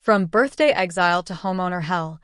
From birthday exile to homeowner hell,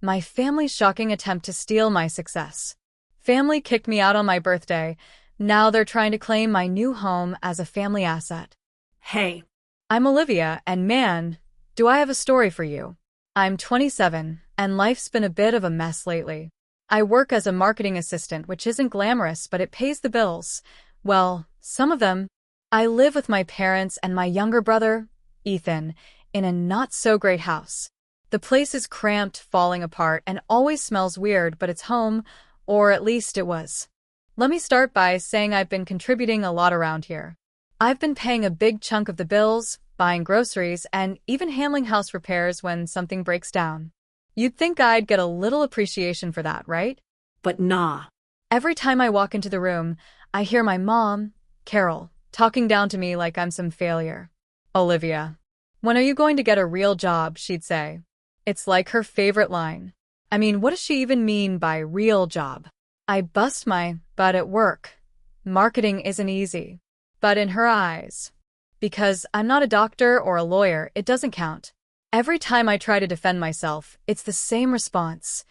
my family's shocking attempt to steal my success. Family kicked me out on my birthday. Now they're trying to claim my new home as a family asset. Hey, I'm Olivia, and man, do I have a story for you. I'm 27, and life's been a bit of a mess lately. I work as a marketing assistant, which isn't glamorous, but it pays the bills. Well, some of them. I live with my parents and my younger brother, Ethan, in a not-so-great house. The place is cramped, falling apart, and always smells weird, but it's home, or at least it was. Let me start by saying I've been contributing a lot around here. I've been paying a big chunk of the bills, buying groceries, and even handling house repairs when something breaks down. You'd think I'd get a little appreciation for that, right? but nah. Every time I walk into the room, I hear my mom, Carol, talking down to me like I'm some failure. Olivia, when are you going to get a real job, she'd say. It's like her favorite line. I mean, what does she even mean by real job? I bust my butt at work. Marketing isn't easy. But in her eyes, because I'm not a doctor or a lawyer, it doesn't count. Every time I try to defend myself, it's the same response.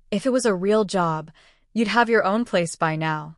If it was a real job, you'd have your own place by now.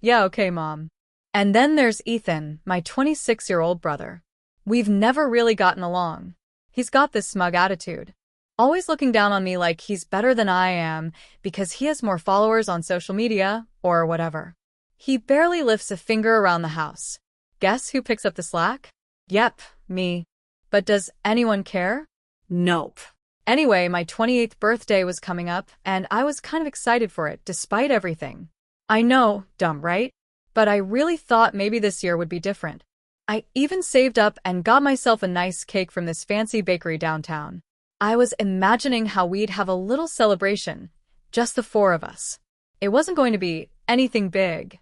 Yeah, okay, Mom. And then there's Ethan, my 26-year-old brother. We've never really gotten along. He's got this smug attitude, always looking down on me like he's better than I am because he has more followers on social media or whatever. He barely lifts a finger around the house. Guess who picks up the slack? Yep, me. But does anyone care? Nope. Anyway, my 28th birthday was coming up, and I was kind of excited for it, despite everything. I know, dumb, right? But I really thought maybe this year would be different. I even saved up and got myself a nice cake from this fancy bakery downtown. I was imagining how we'd have a little celebration, just the four of us. It wasn't going to be anything big,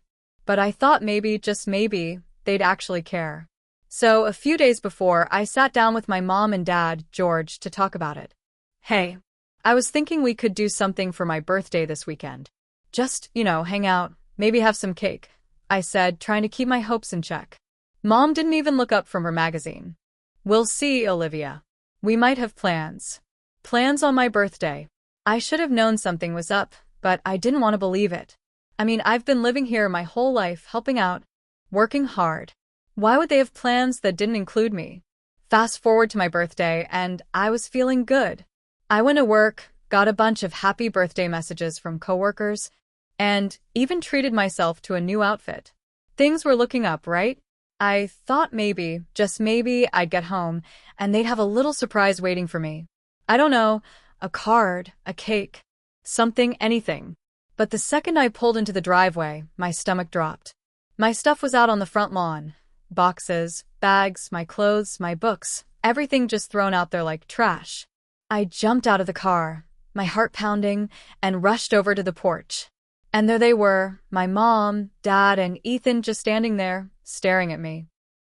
but I thought maybe, just maybe, they'd actually care. So a few days before, I sat down with my mom and dad, George, to talk about it. Hey, I was thinking we could do something for my birthday this weekend. Just, hang out, maybe have some cake, I said, trying to keep my hopes in check. Mom didn't even look up from her magazine. We'll see, Olivia. We might have plans. Plans on my birthday. I should have known something was up, but I didn't want to believe it. I mean, I've been living here my whole life, helping out, working hard. Why would they have plans that didn't include me? Fast forward to my birthday, and I was feeling good. I went to work, got a bunch of happy birthday messages from coworkers, and even treated myself to a new outfit. Things were looking up, right? I thought maybe, just maybe, I'd get home, and they'd have a little surprise waiting for me. I don't know, a card, a cake, something, anything. But the second I pulled into the driveway, my stomach dropped. My stuff was out on the front lawn. Boxes, bags, my clothes, my books, everything just thrown out there like trash. I jumped out of the car, my heart pounding, and rushed over to the porch. And there they were, my mom, dad, and Ethan just standing there, staring at me.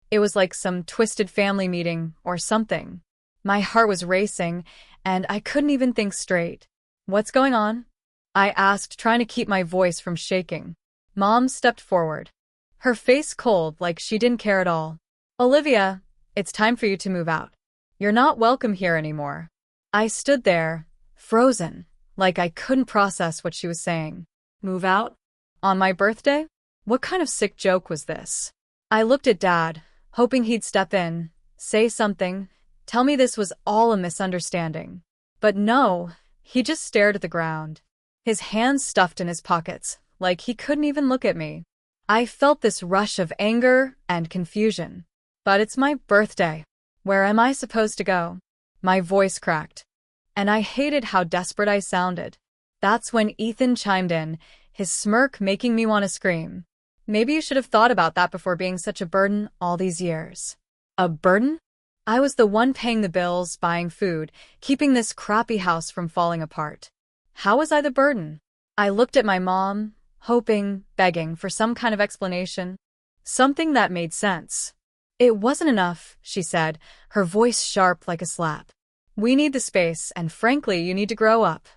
It was like some twisted family meeting or something. My heart was racing, and I couldn't even think straight. What's going on? I asked, trying to keep my voice from shaking. Mom stepped forward, her face cold like she didn't care at all. Olivia, it's time for you to move out. You're not welcome here anymore. I stood there, frozen, like I couldn't process what she was saying. Move out? On my birthday? What kind of sick joke was this? I looked at Dad, hoping he'd step in, say something, tell me this was all a misunderstanding. But no, he just stared at the ground, his hands stuffed in his pockets, like he couldn't even look at me. I felt this rush of anger and confusion. But it's my birthday. Where am I supposed to go? My voice cracked, and I hated how desperate I sounded. That's when Ethan chimed in, his smirk making me want to scream. Maybe you should have thought about that before being such a burden all these years. A burden? I was the one paying the bills, buying food, keeping this crappy house from falling apart. How was I the burden? I looked at my mom, hoping, begging for some kind of explanation. Something that made sense. It wasn't enough, she said, her voice sharp like a slap. We need the space, and frankly, you need to grow up.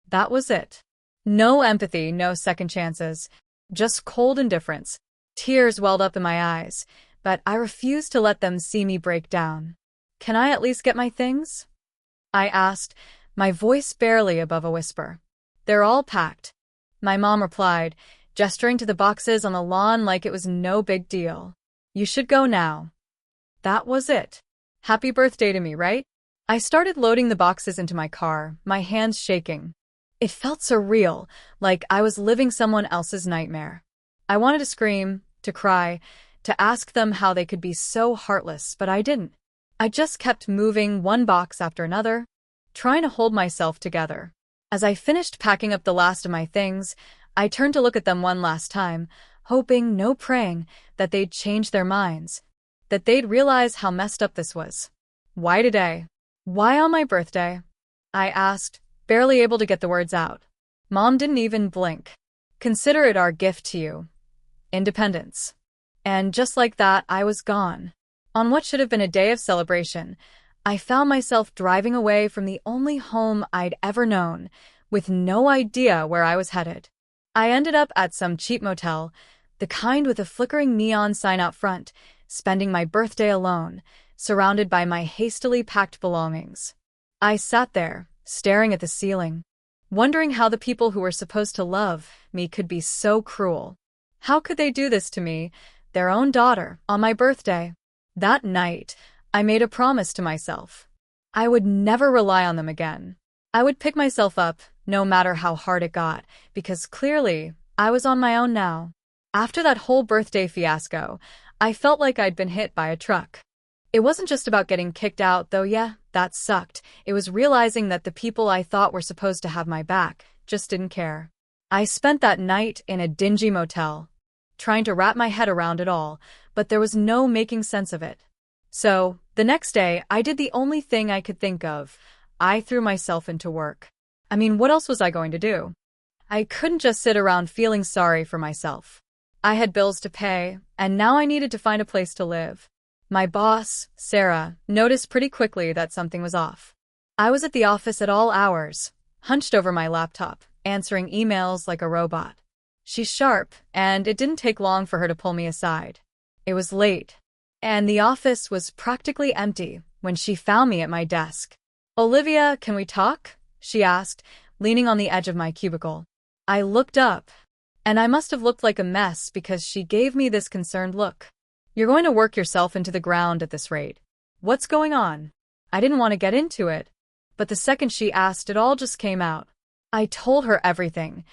That was it. No empathy, no second chances. Just cold indifference. Tears welled up in my eyes, but I refused to let them see me break down. Can I at least get my things? I asked, my voice barely above a whisper. They're all packed, my mom replied, gesturing to the boxes on the lawn like it was no big deal. You should go now. That was it. Happy birthday to me, right? I started loading the boxes into my car, my hands shaking. It felt surreal, like I was living someone else's nightmare. I wanted to scream, to cry, to ask them how they could be so heartless, but I didn't. I just kept moving one box after another, trying to hold myself together. As I finished packing up the last of my things, I turned to look at them one last time, hoping, no praying, that they'd change their minds, that they'd realize how messed up this was. Why today? Why on my birthday? I asked, barely able to get the words out. Mom didn't even blink. Consider it our gift to you. Independence. And just like that, I was gone. On what should have been a day of celebration, I found myself driving away from the only home I'd ever known, with no idea where I was headed. I ended up at some cheap motel, the kind with a flickering neon sign out front, spending my birthday alone, surrounded by my hastily packed belongings. I sat there, staring at the ceiling, wondering how the people who were supposed to love me could be so cruel. How could they do this to me, their own daughter, on my birthday? That night, I made a promise to myself. I would never rely on them again. I would pick myself up, no matter how hard it got, because clearly, I was on my own now. After that whole birthday fiasco, I felt like I'd been hit by a truck. It wasn't just about getting kicked out, though yeah, that sucked. It was realizing that the people I thought were supposed to have my back just didn't care. I spent that night in a dingy motel, trying to wrap my head around it all, but there was no making sense of it. So, the next day, I did the only thing I could think of. I threw myself into work. I mean, what else was I going to do? I couldn't just sit around feeling sorry for myself. I had bills to pay, and now I needed to find a place to live. My boss, Sarah, noticed pretty quickly that something was off. I was at the office at all hours, hunched over my laptop, answering emails like a robot. She's sharp, and it didn't take long for her to pull me aside. It was late, and the office was practically empty when she found me at my desk. "Olivia, can we talk?" she asked, leaning on the edge of my cubicle. I looked up, and I must have looked like a mess because she gave me this concerned look. "You're going to work yourself into the ground at this rate. What's going on?" I didn't want to get into it, but the second she asked, it all just came out. I told her everything.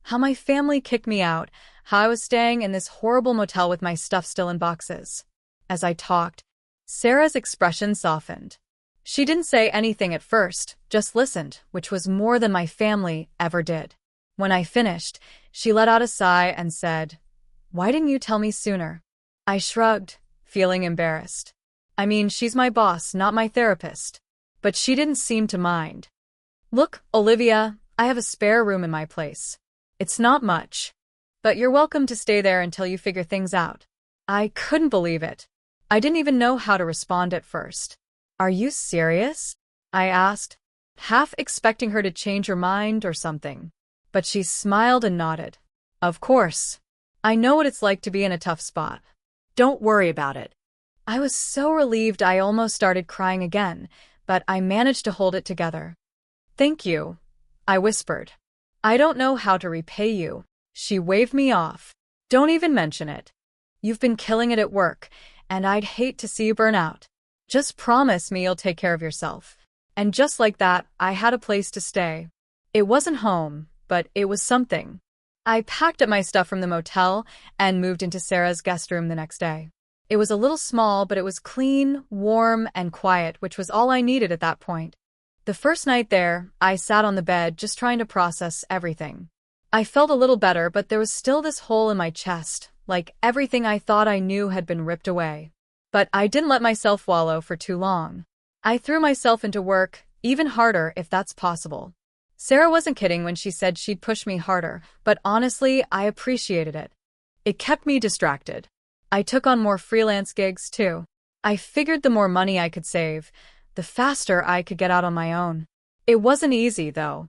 How my family kicked me out, how I was staying in this horrible motel with my stuff still in boxes. As I talked, Sarah's expression softened. She didn't say anything at first, just listened, which was more than my family ever did. When I finished, she let out a sigh and said, "Why didn't you tell me sooner?" I shrugged, feeling embarrassed. I mean, she's my boss, not my therapist. But she didn't seem to mind. "Look, Olivia, I have a spare room in my place. It's not much, but you're welcome to stay there until you figure things out." I couldn't believe it. I didn't even know how to respond at first. "Are you serious?" I asked, half expecting her to change her mind or something. But she smiled and nodded. "Of course. I know what it's like to be in a tough spot. Don't worry about it." I was so relieved I almost started crying again, but I managed to hold it together. "Thank you," I whispered. "I don't know how to repay you." She waved me off. "Don't even mention it. You've been killing it at work, and I'd hate to see you burn out. Just promise me you'll take care of yourself." And just like that, I had a place to stay. It wasn't home, but it was something. I packed up my stuff from the motel and moved into Sarah's guest room the next day. It was a little small, but it was clean, warm, and quiet, which was all I needed at that point. The first night there, I sat on the bed just trying to process everything. I felt a little better, but there was still this hole in my chest, like everything I thought I knew had been ripped away. But I didn't let myself wallow for too long. I threw myself into work, even harder if that's possible. Sarah wasn't kidding when she said she'd push me harder, but honestly, I appreciated it. It kept me distracted. I took on more freelance gigs, too. I figured the more money I could save, the faster I could get out on my own. It wasn't easy, though.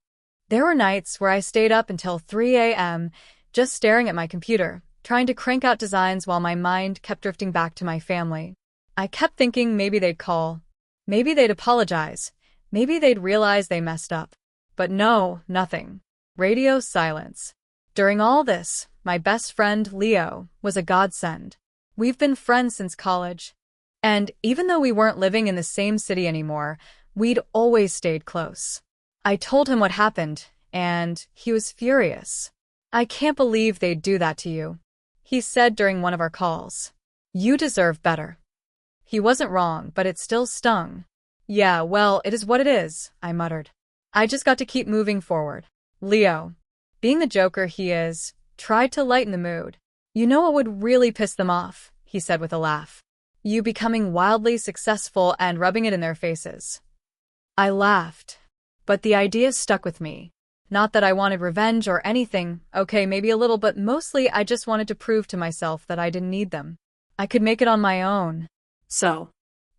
There were nights where I stayed up until 3 a.m., just staring at my computer, trying to crank out designs while my mind kept drifting back to my family. I kept thinking maybe they'd call. Maybe they'd apologize. Maybe they'd realize they messed up. But no, nothing. Radio silence. During all this, my best friend, Leo, was a godsend. We've been friends since college. And even though we weren't living in the same city anymore, we'd always stayed close. I told him what happened, and he was furious. "I can't believe they'd do that to you," he said during one of our calls. "You deserve better." He wasn't wrong, but it still stung. "Yeah, well, it is what it is," I muttered. "I just got to keep moving forward." Leo, being the joker he is, tried to lighten the mood. "You know what would really piss them off?" he said with a laugh. "You becoming wildly successful and rubbing it in their faces." I laughed. But the idea stuck with me. Not that I wanted revenge or anything, okay, maybe a little, but mostly I just wanted to prove to myself that I didn't need them. I could make it on my own. So,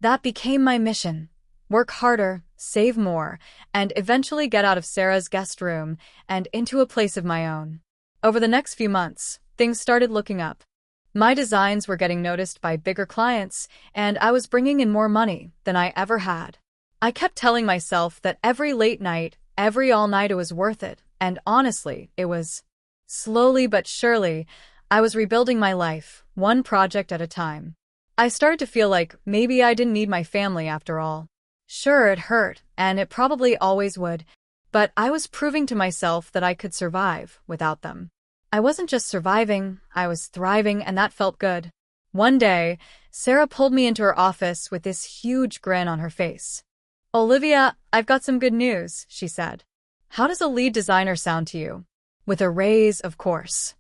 That became my mission. Work harder, save more, and eventually get out of Sarah's guest room and into a place of my own. Over the next few months, things started looking up. My designs were getting noticed by bigger clients, and I was bringing in more money than I ever had. I kept telling myself that every late night, every all-nighter was worth it, and honestly, it was. Slowly but surely, I was rebuilding my life, one project at a time. I started to feel like maybe I didn't need my family after all. Sure, it hurt, and it probably always would, but I was proving to myself that I could survive without them. I wasn't just surviving, I was thriving, and that felt good. One day, Sarah pulled me into her office with this huge grin on her face. "Olivia, I've got some good news," she said. "How does a lead designer sound to you?" "With a raise, of course."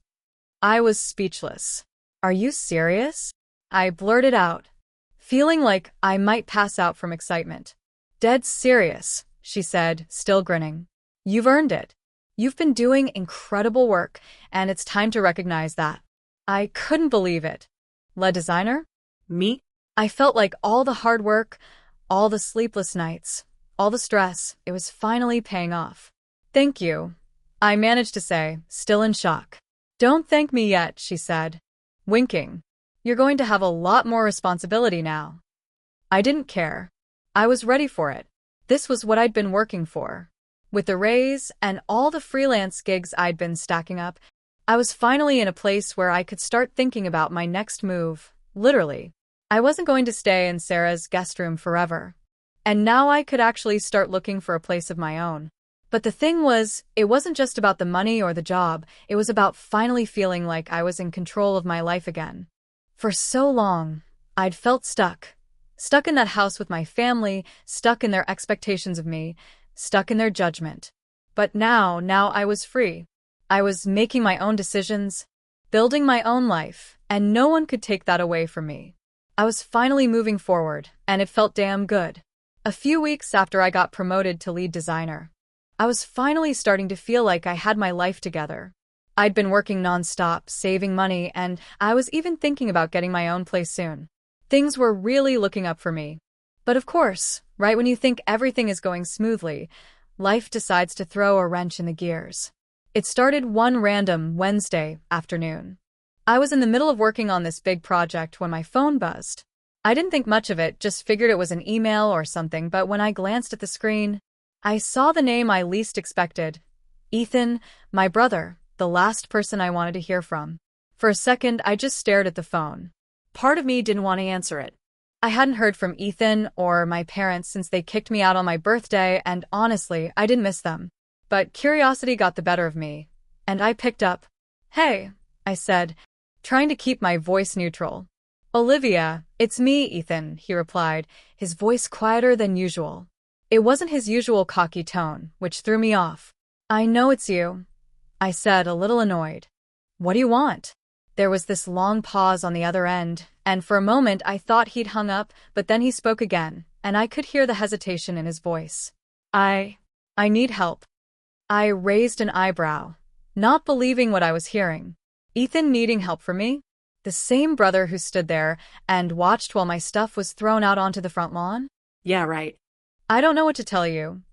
I was speechless. "Are you serious?" I blurted out, feeling like I might pass out from excitement. "Dead serious," she said, still grinning. "You've earned it. You've been doing incredible work, and it's time to recognize that." I couldn't believe it. Lead designer? me? I felt like all the hard work, all the sleepless nights, all the stress, it was finally paying off. "Thank you," I managed to say, still in shock. "Don't thank me yet," she said, winking. "You're going to have a lot more responsibility now." I didn't care. I was ready for it. This was what I'd been working for. With the raise and all the freelance gigs I'd been stacking up, I was finally in a place where I could start thinking about my next move, literally. I wasn't going to stay in Sarah's guest room forever. And now I could actually start looking for a place of my own. But the thing was, it wasn't just about the money or the job, it was about finally feeling like I was in control of my life again. For so long, I'd felt stuck. Stuck in that house with my family, stuck in their expectations of me, stuck in their judgment. But now I was free. I was making my own decisions, building my own life, and no one could take that away from me. I was finally moving forward, and it felt damn good. A few weeks after I got promoted to lead designer, I was finally starting to feel like I had my life together. I'd been working nonstop, saving money, and I was even thinking about getting my own place soon. Things were really looking up for me. But of course, right when you think everything is going smoothly, life decides to throw a wrench in the gears. It started one random Wednesday afternoon. I was in the middle of working on this big project when my phone buzzed. I didn't think much of it, just figured it was an email or something, but when I glanced at the screen, I saw the name I least expected. Ethan, my brother, the last person I wanted to hear from. For a second, I just stared at the phone. Part of me didn't want to answer it. I hadn't heard from Ethan or my parents since they kicked me out on my birthday, and honestly, I didn't miss them. But curiosity got the better of me, and I picked up. "Hey," I said, trying to keep my voice neutral. "Olivia, it's me, Ethan," he replied, his voice quieter than usual. It wasn't his usual cocky tone, which threw me off. "I know it's you," I said, a little annoyed. "What do you want?" There was this long pause on the other end, and for a moment I thought he'd hung up, but then he spoke again, and I could hear the hesitation in his voice. I need help." I raised an eyebrow, not believing what I was hearing. Ethan needing help from me? The same brother who stood there and watched while my stuff was thrown out onto the front lawn? Yeah, right. "I don't know what to tell you,"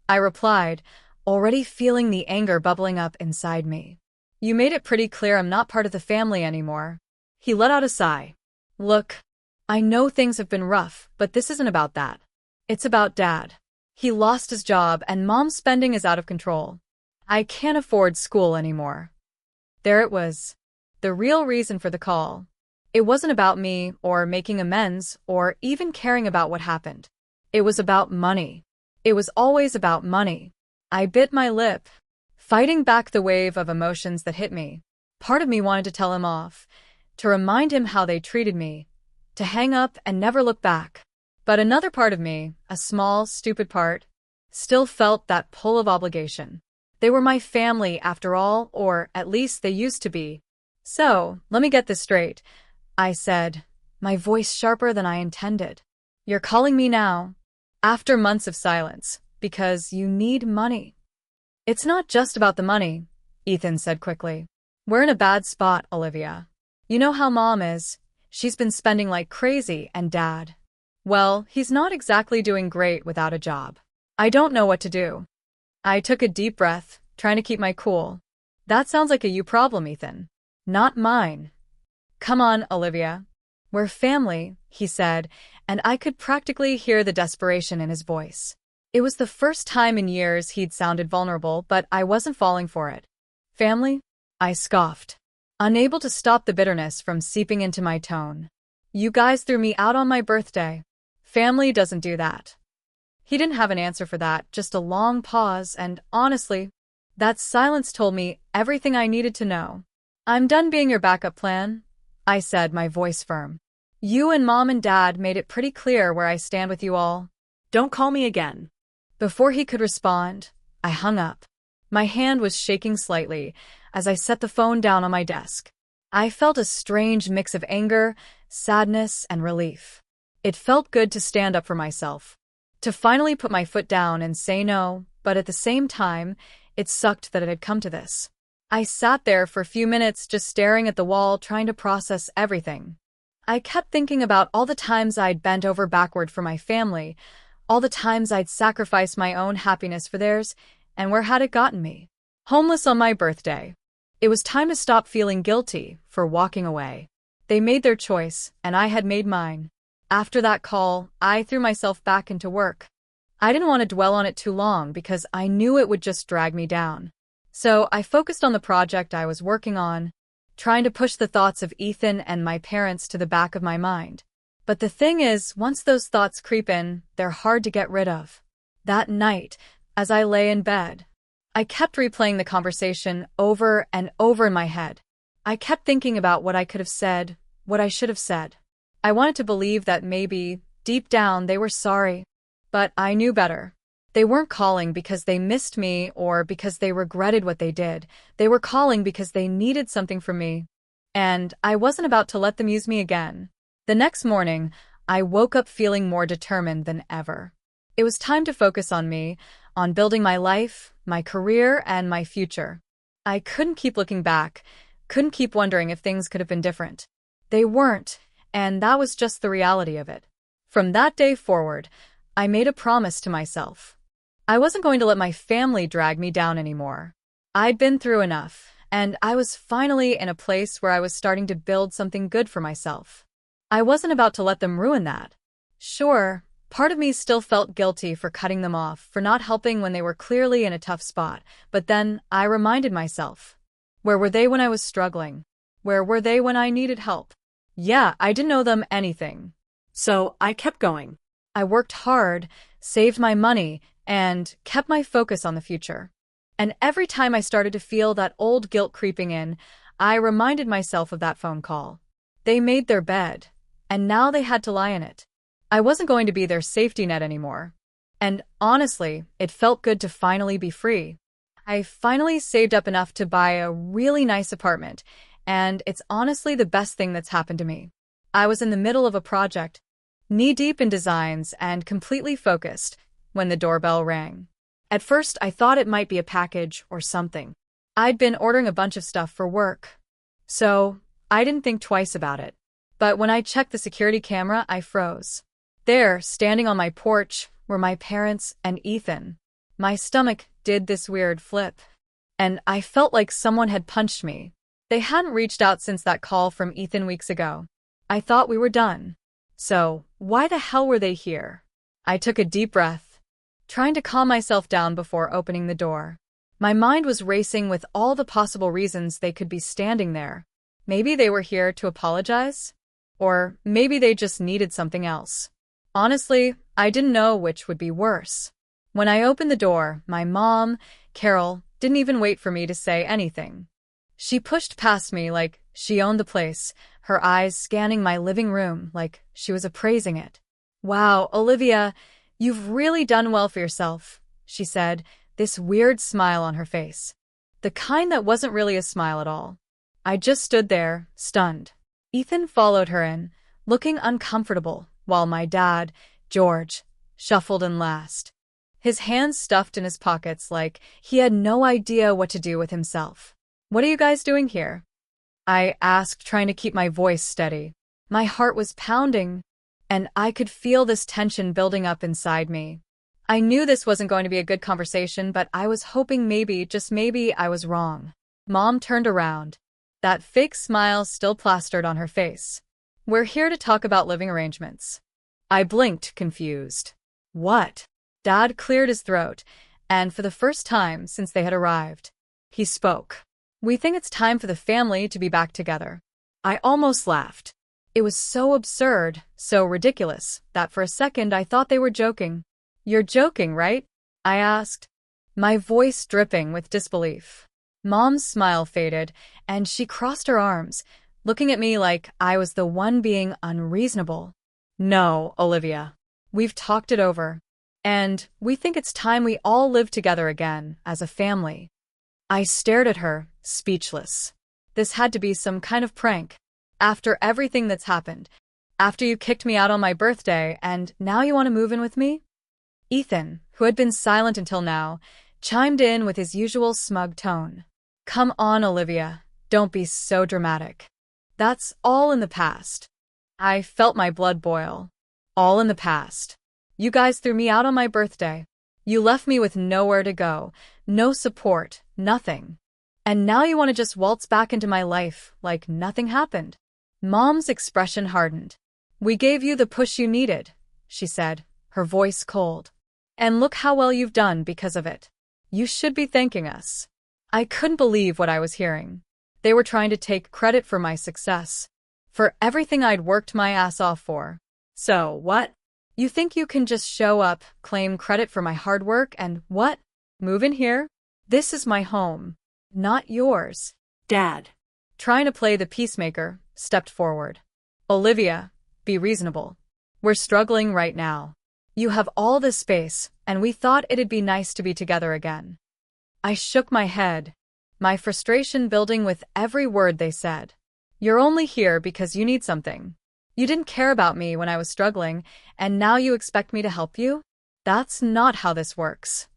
I replied, already feeling the anger bubbling up inside me. "You made it pretty clear I'm not part of the family anymore." He let out a sigh. "Look, I know things have been rough, but this isn't about that. It's about Dad." He lost his job and mom's spending is out of control. I can't afford school anymore. There it was. The real reason for the call. It wasn't about me or making amends or even caring about what happened. It was about money. It was always about money. I bit my lip, fighting back the wave of emotions that hit me. Part of me wanted to tell him off, to remind him how they treated me, to hang up and never look back. But another part of me, a small, stupid part, still felt that pull of obligation. They were my family after all, or at least they used to be. So, let me get this straight, I said, my voice sharper than I intended. You're calling me now, after months of silence, because you need money. It's not just about the money, Ethan said quickly. We're in a bad spot, Olivia. You know how Mom is. She's been spending like crazy, and Dad. Well, he's not exactly doing great without a job. I don't know what to do. I took a deep breath, trying to keep my cool. That sounds like a you problem, Ethan. Not mine. Come on, Olivia. We're family, he said, and I could practically hear the desperation in his voice. It was the first time in years he'd sounded vulnerable, but I wasn't falling for it. Family? I scoffed, unable to stop the bitterness from seeping into my tone. You guys threw me out on my birthday. Family doesn't do that. He didn't have an answer for that, just a long pause, and honestly, that silence told me everything I needed to know. I'm done being your backup plan, I said, my voice firm. You and Mom and Dad made it pretty clear where I stand with you all. Don't call me again. Before he could respond, I hung up. My hand was shaking slightly as I set the phone down on my desk. I felt a strange mix of anger, sadness, and relief. It felt good to stand up for myself, to finally put my foot down and say no, but at the same time, it sucked that it had come to this. I sat there for a few minutes just staring at the wall, trying to process everything. I kept thinking about all the times I'd bent over backward for my family, all the times I'd sacrificed my own happiness for theirs, and where had it gotten me? Homeless on my birthday. It was time to stop feeling guilty for walking away. They made their choice, and I had made mine. After that call, I threw myself back into work. I didn't want to dwell on it too long because I knew it would just drag me down. So I focused on the project I was working on, trying to push the thoughts of Ethan and my parents to the back of my mind. But the thing is, once those thoughts creep in, they're hard to get rid of. That night, as I lay in bed, I kept replaying the conversation over and over in my head. I kept thinking about what I could have said, what I should have said. I wanted to believe that maybe, deep down, they were sorry. But I knew better. They weren't calling because they missed me or because they regretted what they did. They were calling because they needed something from me. And I wasn't about to let them use me again. The next morning, I woke up feeling more determined than ever. It was time to focus on me, on building my life, my career, and my future. I couldn't keep looking back, couldn't keep wondering if things could have been different. They weren't, and that was just the reality of it. From that day forward, I made a promise to myself. I wasn't going to let my family drag me down anymore. I'd been through enough, and I was finally in a place where I was starting to build something good for myself. I wasn't about to let them ruin that. Sure, part of me still felt guilty for cutting them off, for not helping when they were clearly in a tough spot, but then I reminded myself. Where were they when I was struggling? Where were they when I needed help? Yeah, I didn't owe them anything. So I kept going. I worked hard, saved my money, and kept my focus on the future. And every time I started to feel that old guilt creeping in, I reminded myself of that phone call. They made their bed, and now they had to lie in it. I wasn't going to be their safety net anymore. And honestly, it felt good to finally be free. I finally saved up enough to buy a really nice apartment, and it's honestly the best thing that's happened to me. I was in the middle of a project, knee-deep in designs and completely focused, when the doorbell rang. At first, I thought it might be a package or something. I'd been ordering a bunch of stuff for work, so I didn't think twice about it. But when I checked the security camera, I froze. There, standing on my porch, were my parents and Ethan. My stomach did this weird flip, and I felt like someone had punched me. They hadn't reached out since that call from Ethan weeks ago. I thought we were done. So, why the hell were they here? I took a deep breath. trying to calm myself down before opening the door. My mind was racing with all the possible reasons they could be standing there. Maybe they were here to apologize? Or maybe they just needed something else. Honestly, I didn't know which would be worse. When I opened the door, my mom, Carol, didn't even wait for me to say anything. She pushed past me like she owned the place, her eyes scanning my living room like she was appraising it. "Wow, Olivia, you've really done well for yourself," she said, this weird smile on her face. The kind that wasn't really a smile at all. I just stood there, stunned. Ethan followed her in, looking uncomfortable, while my dad, George, shuffled in last. His hands stuffed in his pockets like he had no idea what to do with himself. "What are you guys doing here?" I asked, trying to keep my voice steady. My heart was pounding, and I could feel this tension building up inside me. I knew this wasn't going to be a good conversation, but I was hoping maybe, just maybe, I was wrong. Mom turned around, that fake smile still plastered on her face. "We're here to talk about living arrangements." I blinked, confused. "What?" Dad cleared his throat, and for the first time since they had arrived, he spoke. "We think it's time for the family to be back together." I almost laughed. It was so absurd, so ridiculous, that for a second I thought they were joking. "You're joking, right?" I asked, my voice dripping with disbelief. Mom's smile faded, and she crossed her arms, looking at me like I was the one being unreasonable. "No, Olivia. We've talked it over. And we think it's time we all live together again, as a family." I stared at her, speechless. This had to be some kind of prank. After everything that's happened, after you kicked me out on my birthday, and now you want to move in with me? Ethan, who had been silent until now, chimed in with his usual smug tone. "Come on, Olivia. Don't be so dramatic. That's all in the past." I felt my blood boil. All in the past. You guys threw me out on my birthday. You left me with nowhere to go, no support, nothing. And now you want to just waltz back into my life like nothing happened. Mom's expression hardened. "We gave you the push you needed," she said, her voice cold. "And look how well you've done because of it. You should be thanking us." I couldn't believe what I was hearing. They were trying to take credit for my success, for everything I'd worked my ass off for. "So, what? You think you can just show up, claim credit for my hard work, and what? Move in here? This is my home, not yours." Dad, trying to play the peacemaker, stepped forward. "Olivia, be reasonable. We're struggling right now. You have all this space, and we thought it'd be nice to be together again." I shook my head, my frustration building with every word they said. "You're only here because you need something. You didn't care about me when I was struggling, and now you expect me to help you? That's not how this works."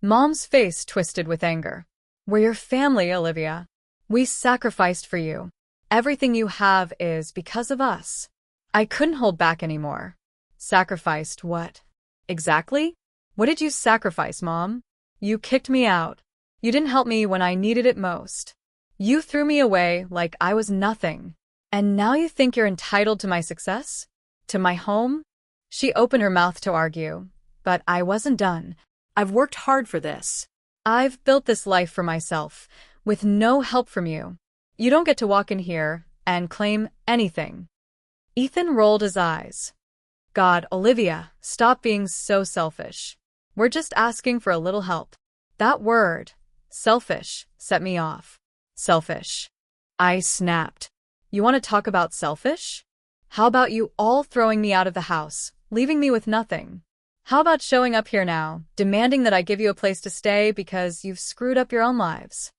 Mom's face twisted with anger. "We're your family, Olivia. We sacrificed for you. Everything you have is because of us." I couldn't hold back anymore. "Sacrificed what? Exactly? What did you sacrifice, Mom? You kicked me out. You didn't help me when I needed it most. You threw me away like I was nothing. And now you think you're entitled to my success? To my home?" She opened her mouth to argue, but I wasn't done. I've worked hard for this. I've built this life for myself, with no help from you. You don't get to walk in here and claim anything. Ethan rolled his eyes. "God, Olivia, stop being so selfish. We're just asking for a little help." That word, selfish, set me off. Selfish. I snapped. "You want to talk about selfish? How about you all throwing me out of the house, leaving me with nothing? How about showing up here now, demanding that I give you a place to stay because you've screwed up your own lives?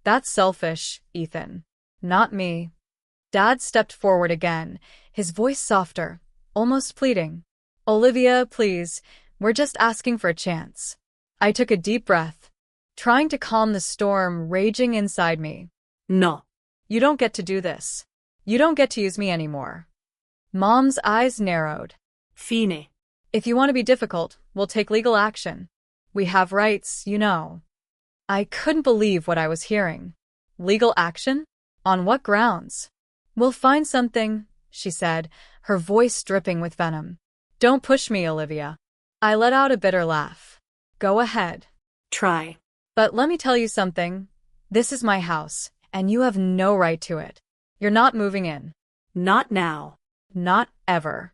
That's selfish, Ethan. Not me." Dad stepped forward again, his voice softer, almost pleading. "Olivia, please, we're just asking for a chance." I took a deep breath, trying to calm the storm raging inside me. "No. You don't get to do this. You don't get to use me anymore." Mom's eyes narrowed. "Fine. "If you want to be difficult, we'll take legal action. We have rights, you know." I couldn't believe what I was hearing. Legal action? On what grounds? "We'll find something," she said, her voice dripping with venom. "Don't push me, Olivia." I let out a bitter laugh. Go ahead. Try. But let me tell you something. This is my house, and you have no right to it. You're not moving in. Not now. Not ever.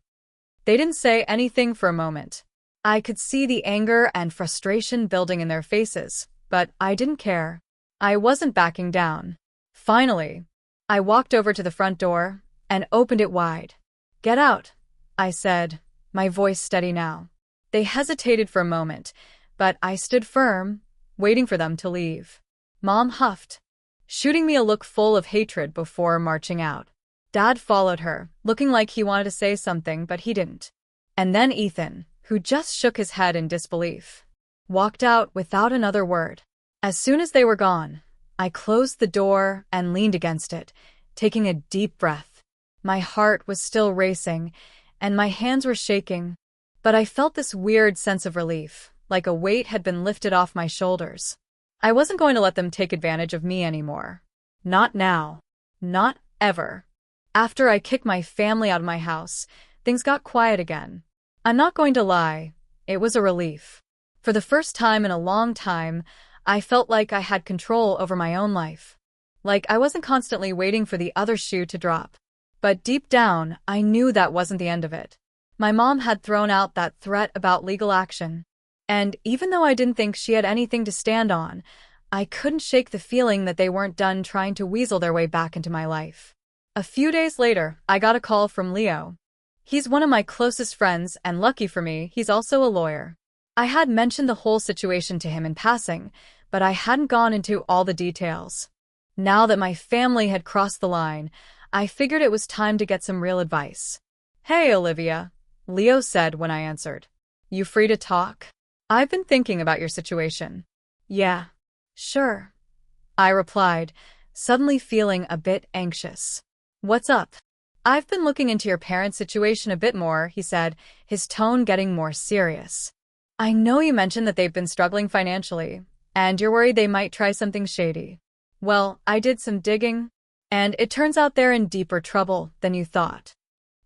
They didn't say anything for a moment. I could see the anger and frustration building in their faces, but I didn't care. I wasn't backing down. Finally, I walked over to the front door and opened it wide. Get out, I said, my voice steady now. They hesitated for a moment, but I stood firm, waiting for them to leave. Mom huffed, shooting me a look full of hatred before marching out. Dad followed her, looking like he wanted to say something, but he didn't. And then Ethan, who just shook his head in disbelief, walked out without another word. As soon as they were gone, I closed the door and leaned against it, taking a deep breath. My heart was still racing, and my hands were shaking, but I felt this weird sense of relief, like a weight had been lifted off my shoulders. I wasn't going to let them take advantage of me anymore. Not now. Not ever. After I kicked my family out of my house, things got quiet again. I'm not going to lie, it was a relief. For the first time in a long time, I felt like I had control over my own life. Like I wasn't constantly waiting for the other shoe to drop. But deep down, I knew that wasn't the end of it. My mom had thrown out that threat about legal action. And even though I didn't think she had anything to stand on, I couldn't shake the feeling that they weren't done trying to weasel their way back into my life. A few days later, I got a call from Leo. He's one of my closest friends, and lucky for me, he's also a lawyer. I had mentioned the whole situation to him in passing, but I hadn't gone into all the details. Now that my family had crossed the line, I figured it was time to get some real advice. Hey, Olivia, Leo said when I answered. You free to talk? I've been thinking about your situation. Yeah, sure, I replied, suddenly feeling a bit anxious. What's up? I've been looking into your parents' situation a bit more, he said, his tone getting more serious. I know you mentioned that they've been struggling financially, and you're worried they might try something shady. Well, I did some digging, and it turns out they're in deeper trouble than you thought.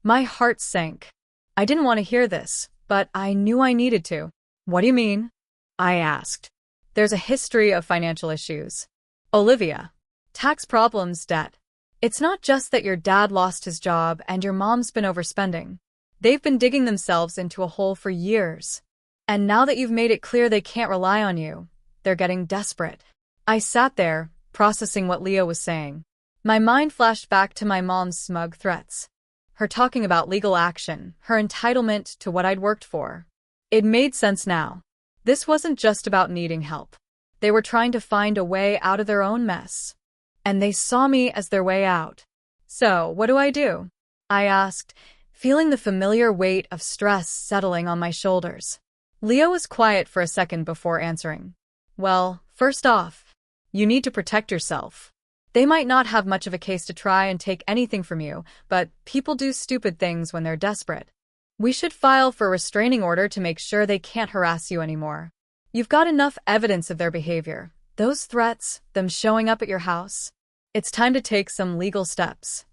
My heart sank. I didn't want to hear this, but I knew I needed to. What do you mean? I asked. There's a history of financial issues. Olivia. Tax problems, debt. It's not just that your dad lost his job and your mom's been overspending. They've been digging themselves into a hole for years. And now that you've made it clear they can't rely on you, they're getting desperate. I sat there, processing what Leo was saying. My mind flashed back to my mom's smug threats. Her talking about legal action, her entitlement to what I'd worked for. It made sense now. This wasn't just about needing help. They were trying to find a way out of their own mess. And they saw me as their way out. So, what do? I asked, feeling the familiar weight of stress settling on my shoulders. Leo was quiet for a second before answering. Well, first off, you need to protect yourself. They might not have much of a case to try and take anything from you, but people do stupid things when they're desperate. We should file for a restraining order to make sure they can't harass you anymore. You've got enough evidence of their behavior. Those threats, them showing up at your house. It's time to take some legal steps.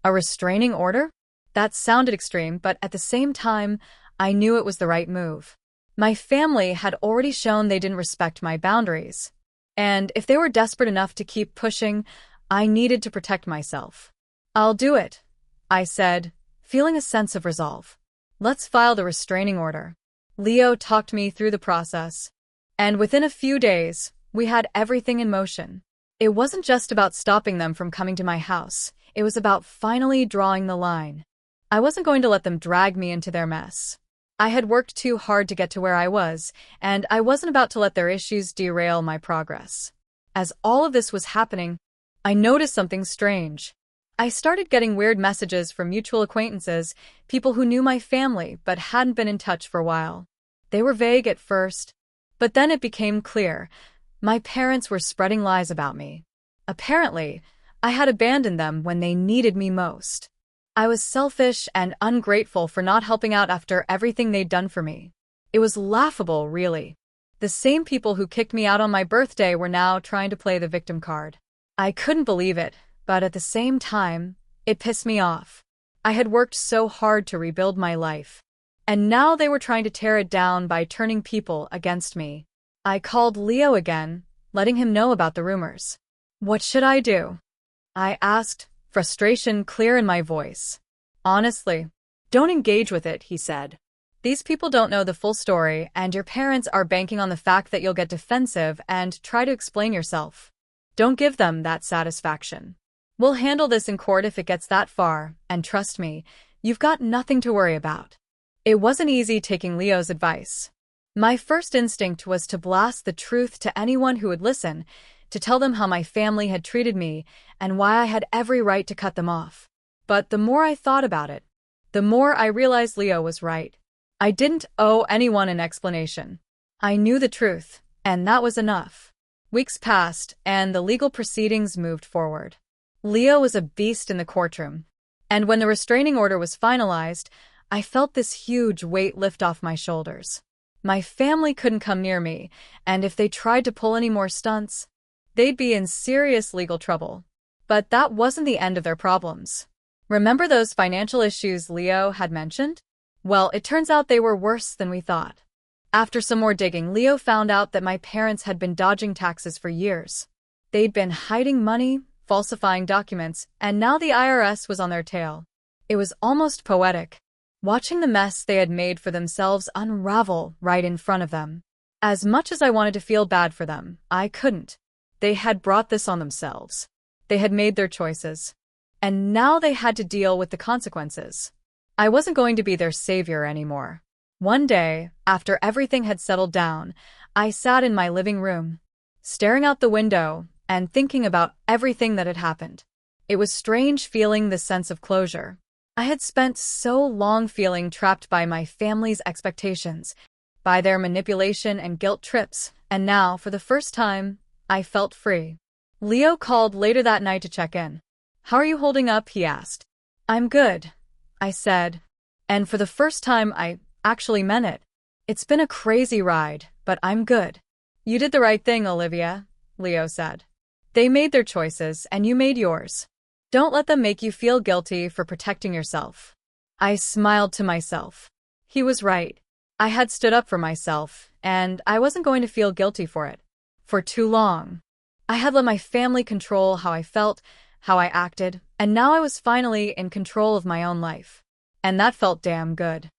A restraining order? That sounded extreme, but at the same time, I knew it was the right move. My family had already shown they didn't respect my boundaries. And if they were desperate enough to keep pushing, I needed to protect myself. I'll do it, I said, feeling a sense of resolve. Let's file the restraining order. Leo talked me through the process. And within a few days, we had everything in motion. It wasn't just about stopping them from coming to my house. It was about finally drawing the line. I wasn't going to let them drag me into their mess. I had worked too hard to get to where I was, and I wasn't about to let their issues derail my progress. As all of this was happening, I noticed something strange. I started getting weird messages from mutual acquaintances, people who knew my family but hadn't been in touch for a while. They were vague at first, but then it became clear. My parents were spreading lies about me. Apparently, I had abandoned them when they needed me most. I was selfish and ungrateful for not helping out after everything they'd done for me. It was laughable, really. The same people who kicked me out on my birthday were now trying to play the victim card. I couldn't believe it, but at the same time, it pissed me off. I had worked so hard to rebuild my life. And now they were trying to tear it down by turning people against me. I called Leo again, letting him know about the rumors. What should I do? I asked, frustration clear in my voice. Honestly, don't engage with it, he said. These people don't know the full story, and your parents are banking on the fact that you'll get defensive and try to explain yourself. Don't give them that satisfaction. We'll handle this in court if it gets that far, and trust me, you've got nothing to worry about. It wasn't easy taking Leo's advice. My first instinct was to blast the truth to anyone who would listen, to tell them how my family had treated me and why I had every right to cut them off. But the more I thought about it, the more I realized Leo was right. I didn't owe anyone an explanation. I knew the truth, and that was enough. Weeks passed, and the legal proceedings moved forward. Leo was a beast in the courtroom, and when the restraining order was finalized, I felt this huge weight lift off my shoulders. My family couldn't come near me, and if they tried to pull any more stunts, they'd be in serious legal trouble. But that wasn't the end of their problems. Remember those financial issues Leo had mentioned? Well, it turns out they were worse than we thought. After some more digging, Leo found out that my parents had been dodging taxes for years. They'd been hiding money, falsifying documents, and now the IRS was on their tail. It was almost poetic, watching the mess they had made for themselves unravel right in front of them. As much as I wanted to feel bad for them, I couldn't. They had brought this on themselves. They had made their choices. And now they had to deal with the consequences. I wasn't going to be their savior anymore. One day, after everything had settled down, I sat in my living room, staring out the window and thinking about everything that had happened. It was strange feeling this sense of closure. I had spent so long feeling trapped by my family's expectations, by their manipulation and guilt trips, and now, for the first time, I felt free. Leo called later that night to check in. "How are you holding up?" he asked. "I'm good," I said, and for the first time I actually meant it. "It's been a crazy ride, but I'm good." "You did the right thing, Olivia," Leo said. "They made their choices, and you made yours. Don't let them make you feel guilty for protecting yourself." I smiled to myself. He was right. I had stood up for myself, and I wasn't going to feel guilty for it. For too long. I had let my family control how I felt, how I acted, and now I was finally in control of my own life. And that felt damn good.